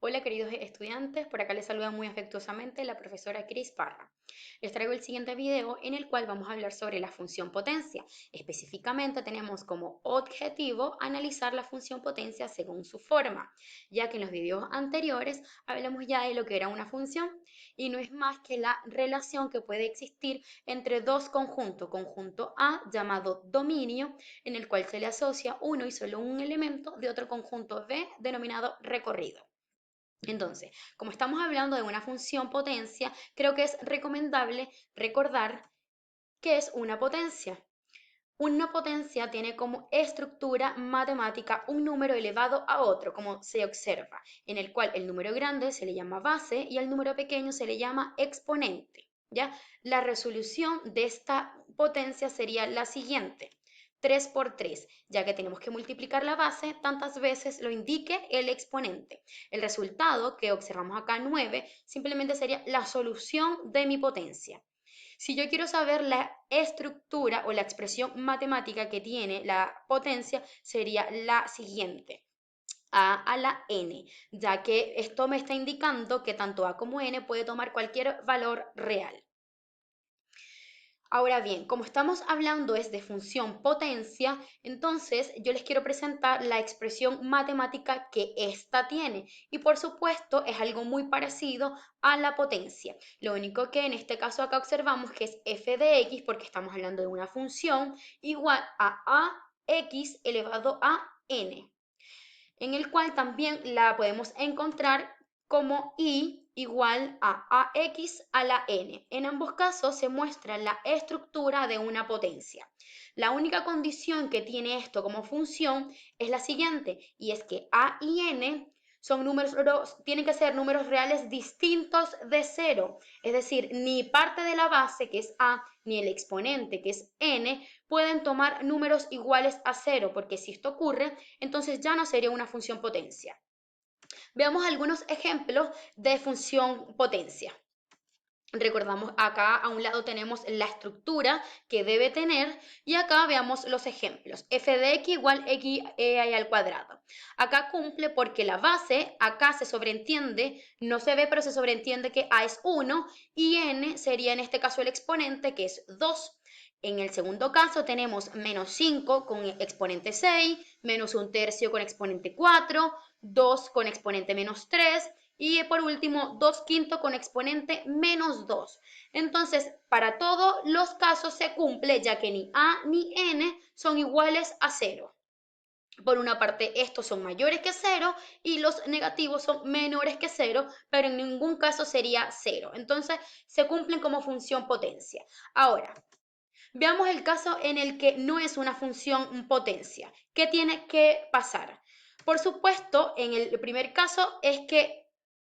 Hola queridos estudiantes, por acá les saluda muy afectuosamente la profesora Cris Parra. Les traigo el siguiente video en el cual vamos a hablar sobre la función potencia. Específicamente tenemos como objetivo analizar la función potencia según su forma, ya que en los videos anteriores hablamos ya de lo que era una función y no es más que la relación que puede existir entre dos conjuntos. Conjunto A llamado dominio, en el cual se le asocia uno y solo un elemento de otro conjunto B denominado recorrido. Entonces, como estamos hablando de una función potencia, creo que es recomendable recordar qué es una potencia. Una potencia tiene como estructura matemática un número elevado a otro, como se observa, en el cual el número grande se le llama base y al número pequeño se le llama exponente. ¿Ya? La resolución de esta potencia sería la siguiente: 3 por 3, ya que tenemos que multiplicar la base tantas veces lo indique el exponente. El resultado que observamos acá, 9, simplemente sería la solución de mi potencia. Si yo quiero saber la estructura o la expresión matemática que tiene la potencia, sería la siguiente: a la n, ya que esto me está indicando que tanto a como n puede tomar cualquier valor real. Ahora bien, como estamos hablando es de función potencia, entonces yo les quiero presentar la expresión matemática que ésta tiene. Y por supuesto es algo muy parecido a la potencia. Lo único que en este caso acá observamos que es f de x, porque estamos hablando de una función igual a x elevado a n, en el cual también la podemos encontrar como y igual a ax a la n. En ambos casos se muestra la estructura de una potencia. La única condición que tiene esto como función es la siguiente, y es que a y n son números, tienen que ser números reales distintos de cero, es decir, ni parte de la base, que es a, ni el exponente, que es n, pueden tomar números iguales a cero, porque si esto ocurre, entonces ya no sería una función potencia. Veamos algunos ejemplos de función potencia. Recordamos, acá a un lado tenemos la estructura que debe tener y acá veamos los ejemplos. F de x igual x al cuadrado. Acá cumple porque la base, acá se sobreentiende, no se ve pero se sobreentiende que a es 1 y n sería en este caso el exponente, que es 2. En el segundo caso tenemos menos 5 con exponente 6, menos un tercio con exponente 4, 2 con exponente menos 3, y por último 2 quintos con exponente menos 2. Entonces, para todos los casos se cumple, ya que ni a ni n son iguales a 0. Por una parte, estos son mayores que 0 y los negativos son menores que 0, pero en ningún caso sería 0. Entonces, se cumplen como función potencia. Ahora, veamos el caso en el que no es una función potencia. ¿Qué tiene que pasar? Por supuesto, en el primer caso es que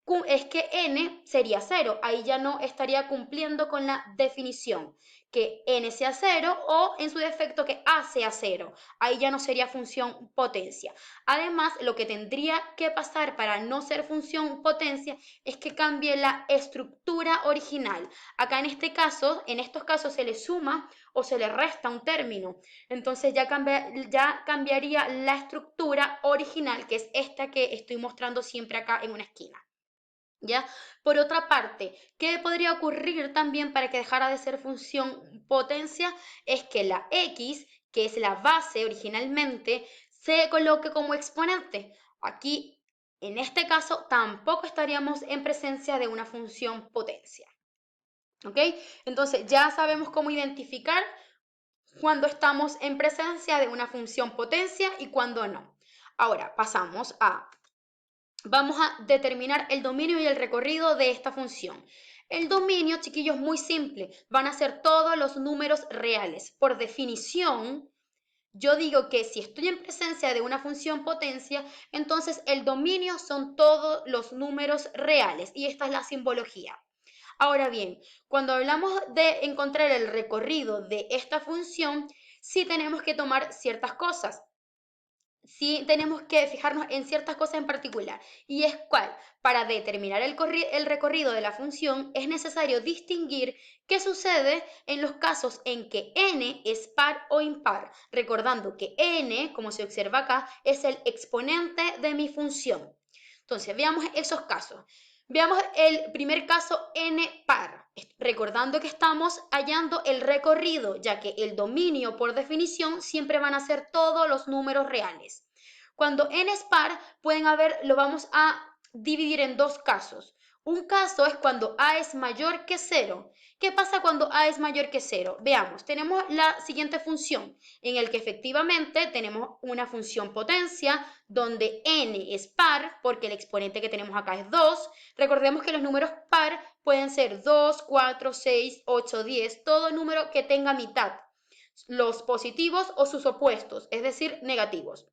n sería 0, ahí ya no estaría cumpliendo con la definición, que n sea 0 o en su defecto que a sea 0, ahí ya no sería función potencia. Además, lo que tendría que pasar para no ser función potencia es que cambie la estructura original. Acá en este caso, en estos casos se le suma o se le resta un término, entonces ya cambiaría la estructura original, que es esta que estoy mostrando siempre acá en una esquina. ¿Ya? Por otra parte, ¿qué podría ocurrir también para que dejara de ser función potencia? Es que la x, que es la base originalmente, se coloque como exponente. Aquí, en este caso, tampoco estaríamos en presencia de una función potencia. ¿Ok? Entonces, ya sabemos cómo identificar cuando estamos en presencia de una función potencia y cuando no. Ahora, vamos a determinar el dominio y el recorrido de esta función. El dominio, chiquillos, muy simple. Van a ser todos los números reales. Por definición, yo digo que si estoy en presencia de una función potencia, entonces el dominio son todos los números reales. Y esta es la simbología. Ahora bien, cuando hablamos de encontrar el recorrido de esta función, sí tenemos que tomar ciertas cosas. Sí tenemos que fijarnos en ciertas cosas en particular. Y es cuál, para determinar el recorrido de la función, es necesario distinguir qué sucede en los casos en que n es par o impar, recordando que n, como se observa acá, es el exponente de mi función. Entonces, veamos esos casos. Veamos el primer caso n par, recordando que estamos hallando el recorrido, ya que el dominio por definición siempre van a ser todos los números reales. Cuando n es par, lo vamos a dividir en dos casos. Un caso es cuando a es mayor que 0. ¿Qué pasa cuando a es mayor que 0? Veamos, tenemos la siguiente función, en el que efectivamente tenemos una función potencia, donde n es par, porque el exponente que tenemos acá es 2. Recordemos que los números par pueden ser 2, 4, 6, 8, 10, todo número que tenga mitad, los positivos o sus opuestos, es decir, negativos.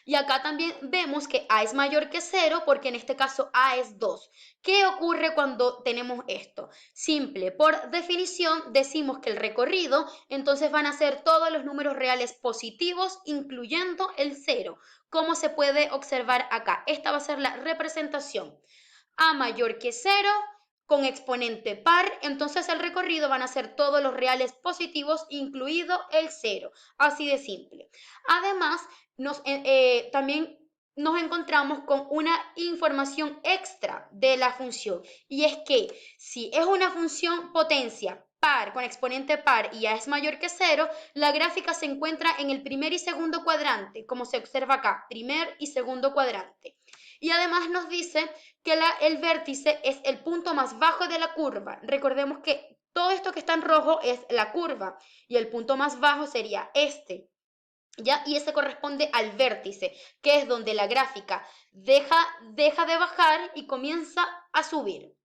Y acá también vemos que a es mayor que 0 porque en este caso a es 2. ¿Qué ocurre cuando tenemos esto? Simple, por definición decimos que el recorrido entonces van a ser todos los números reales positivos incluyendo el 0. ¿Cómo se puede observar acá? Esta va a ser la representación. A mayor que 0 con exponente par, entonces el recorrido van a ser todos los reales positivos incluido el 0. Así de simple. Además, también nos encontramos con una información extra de la función, y es que si es una función potencia par con exponente par y a es mayor que 0, la gráfica se encuentra en el primer y segundo cuadrante, como se observa acá, primer y segundo cuadrante. Y además nos dice que el vértice es el punto más bajo de la curva. Recordemos que todo esto que está en rojo es la curva y el punto más bajo sería este. ¿Ya? Y ese corresponde al vértice, que es donde la gráfica deja de bajar y comienza a subir.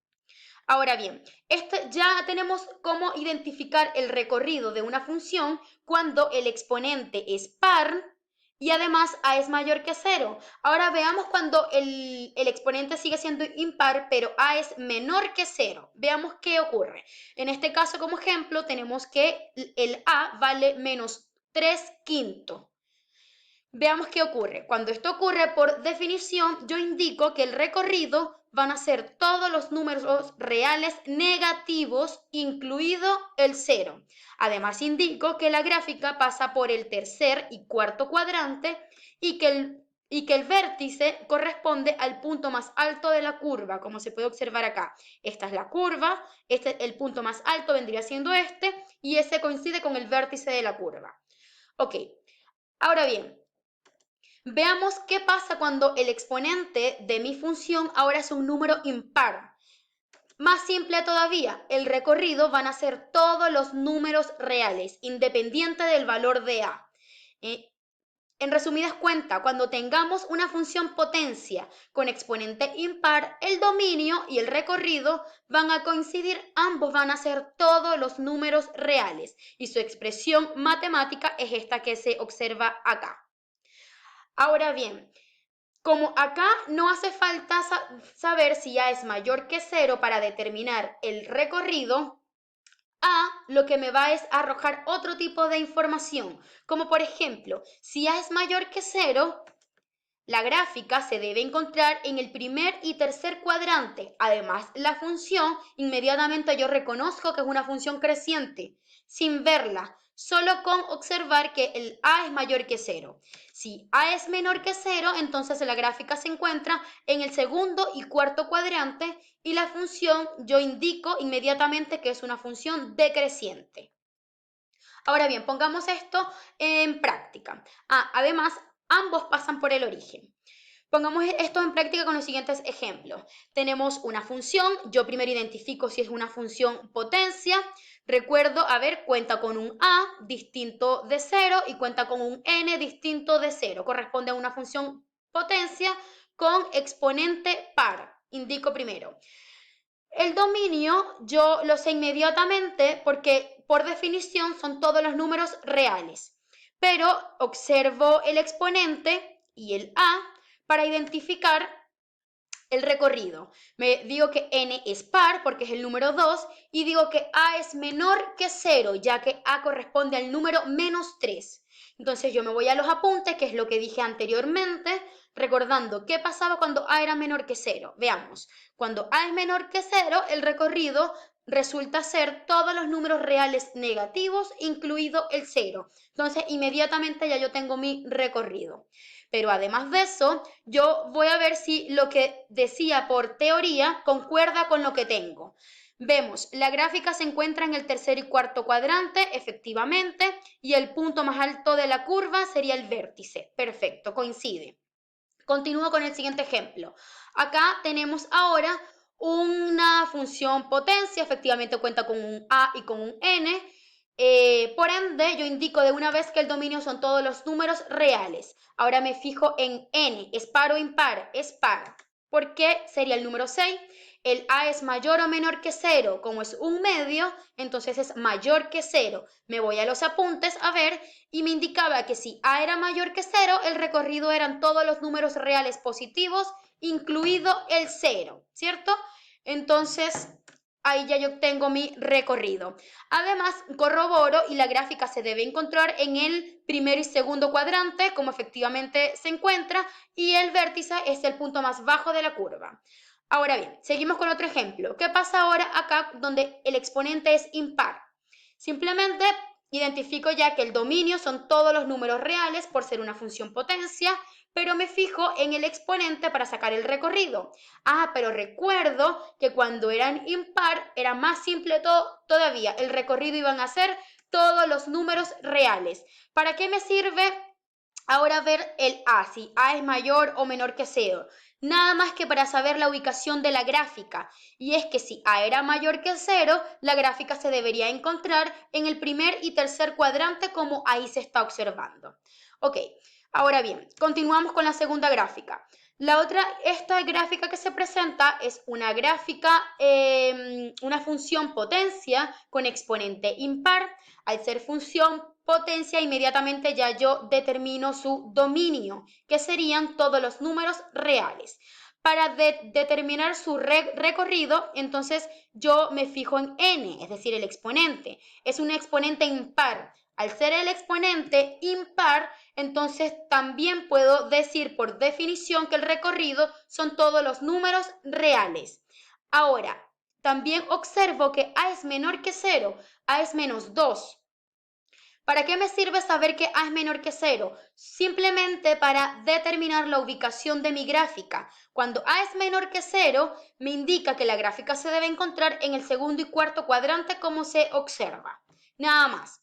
Ahora bien, ya tenemos cómo identificar el recorrido de una función cuando el exponente es par y además a es mayor que 0. Ahora veamos cuando el exponente sigue siendo impar, pero a es menor que 0. Veamos qué ocurre. En este caso, como ejemplo, tenemos que el a vale menos 3/5. Veamos qué ocurre. Cuando esto ocurre, por definición, yo indico que el recorrido van a ser todos los números reales negativos, incluido el 0. Además, indico que la gráfica pasa por el tercer y cuarto cuadrante y que el vértice corresponde al punto más alto de la curva, como se puede observar acá. Esta es la curva, el punto más alto vendría siendo este, y ese coincide con el vértice de la curva. Ok, ahora bien, veamos qué pasa cuando el exponente de mi función ahora es un número impar. Más simple todavía, el recorrido van a ser todos los números reales, independiente del valor de a. En resumidas cuentas, cuando tengamos una función potencia con exponente impar, el dominio y el recorrido van a coincidir, ambos van a ser todos los números reales y su expresión matemática es esta que se observa acá. Ahora bien, como acá no hace falta saber si a es mayor que 0 para determinar el recorrido, lo que me va es arrojar otro tipo de información, como por ejemplo, si a es mayor que 0, la gráfica se debe encontrar en el primer y tercer cuadrante. Además, la función, inmediatamente yo reconozco que es una función creciente, sin verla, solo con observar que el a es mayor que 0. Si a es menor que 0, entonces la gráfica se encuentra en el segundo y cuarto cuadrante y la función yo indico inmediatamente que es una función decreciente. Ahora bien, pongamos esto en práctica. Además, ambos pasan por el origen. Pongamos esto en práctica con los siguientes ejemplos. Tenemos una función, yo primero identifico si es una función potencia. Recuerdo, cuenta con un a distinto de 0 y cuenta con un n distinto de 0. Corresponde a una función potencia con exponente par. Indico primero. El dominio yo lo sé inmediatamente porque por definición son todos los números reales, pero observo el exponente y el a para identificar el recorrido. Me digo que n es par porque es el número 2 y digo que a es menor que 0 ya que a corresponde al número menos 3. Entonces yo me voy a los apuntes, que es lo que dije anteriormente, recordando qué pasaba cuando a era menor que 0. Veamos, cuando a es menor que 0, el recorrido resulta ser todos los números reales negativos, incluido el 0. Entonces, inmediatamente ya yo tengo mi recorrido. Pero además de eso, yo voy a ver si lo que decía por teoría concuerda con lo que tengo. Vemos, la gráfica se encuentra en el tercer y cuarto cuadrante, efectivamente, y el punto más alto de la curva sería el vértice. Perfecto, coincide. Continúo con el siguiente ejemplo. Acá tenemos ahora una función potencia, efectivamente cuenta con un a y con un n. Por ende, yo indico de una vez que el dominio son todos los números reales. Ahora me fijo en n, ¿es par o impar? Es par. ¿Por qué sería el número 6? El a es mayor o menor que 0, como es un medio, entonces es mayor que 0. Me voy a los apuntes a ver y me indicaba que si a era mayor que 0, el recorrido eran todos los números reales positivos, incluido el 0, ¿cierto? Entonces, ahí ya yo tengo mi recorrido. Además, corroboro y la gráfica se debe encontrar en el primero y segundo cuadrante, como efectivamente se encuentra, y el vértice es el punto más bajo de la curva. Ahora bien, seguimos con otro ejemplo. ¿Qué pasa ahora acá donde el exponente es impar? Simplemente identifico ya que el dominio son todos los números reales por ser una función potencia, pero me fijo en el exponente para sacar el recorrido. Pero recuerdo que cuando eran impar era más simple todavía. El recorrido iban a ser todos los números reales. ¿Para qué me sirve ahora ver el a? Si a es mayor o menor que 0. Nada más que para saber la ubicación de la gráfica. Y es que si a era mayor que 0, la gráfica se debería encontrar en el primer y tercer cuadrante como ahí se está observando. Ok, ahora bien, continuamos con la segunda gráfica. Esta gráfica que se presenta es una gráfica, una función potencia con exponente impar. Al ser función potencia, inmediatamente ya yo determino su dominio, que serían todos los números reales. Para determinar su recorrido, entonces yo me fijo en n, es decir, el exponente. Es un exponente impar. Al ser el exponente impar, entonces también puedo decir por definición que el recorrido son todos los números reales. Ahora, también observo que a es menor que 0, a es menos 2. ¿Para qué me sirve saber que a es menor que 0? Simplemente para determinar la ubicación de mi gráfica. Cuando a es menor que 0, me indica que la gráfica se debe encontrar en el segundo y cuarto cuadrante como se observa. Nada más.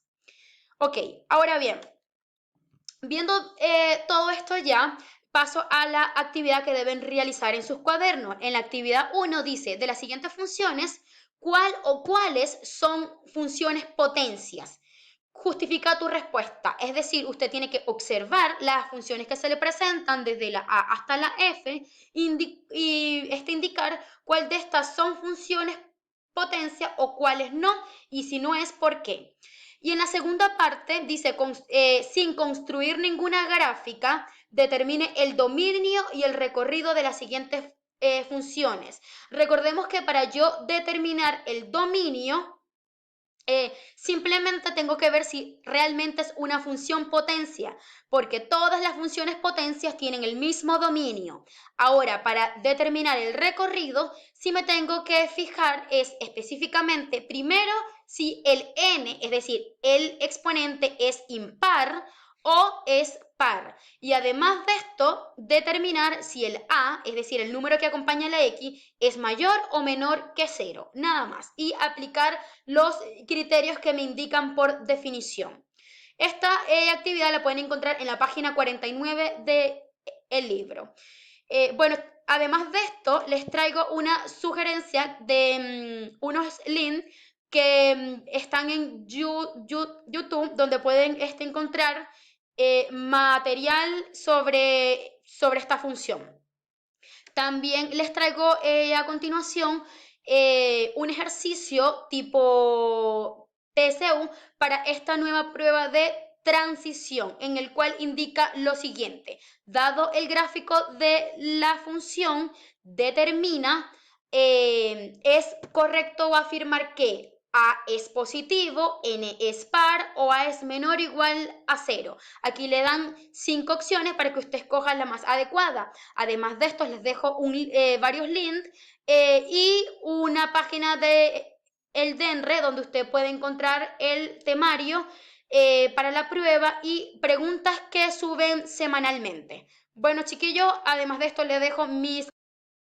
Ok, ahora bien, viendo todo esto ya, paso a la actividad que deben realizar en sus cuadernos. En la actividad 1 dice, de las siguientes funciones, ¿cuál o cuáles son funciones potencias? Justifica tu respuesta, es decir, usted tiene que observar las funciones que se le presentan desde la A hasta la F y indicar cuál de estas son funciones potencia o cuáles no, y si no es, ¿por qué? Y en la segunda parte dice, sin construir ninguna gráfica, determine el dominio y el recorrido de las siguientes funciones. Recordemos que para yo determinar el dominio, simplemente tengo que ver si realmente es una función potencia, porque todas las funciones potencias tienen el mismo dominio. Ahora, para determinar el recorrido, sí me tengo que fijar es específicamente primero si el n, es decir, el exponente es impar o es par. Y además de esto, determinar si el a, es decir, el número que acompaña a la x, es mayor o menor que 0. Nada más. Y aplicar los criterios que me indican por definición. Esta actividad la pueden encontrar en la página 49 del libro. Bueno, además de esto, les traigo una sugerencia de unos links que están en YouTube, donde pueden encontrar material sobre esta función. También les traigo a continuación un ejercicio tipo TSU para esta nueva prueba de transición, en el cual indica lo siguiente. Dado el gráfico de la función, determina, ¿es correcto afirmar que a es positivo, n es par o a es menor o igual a 0? Aquí le dan 5 opciones para que usted escoja la más adecuada. Además de esto, les dejo varios links y una página de el DENRE donde usted puede encontrar el temario para la prueba y preguntas que suben semanalmente. Bueno, chiquillos, además de esto, les dejo mis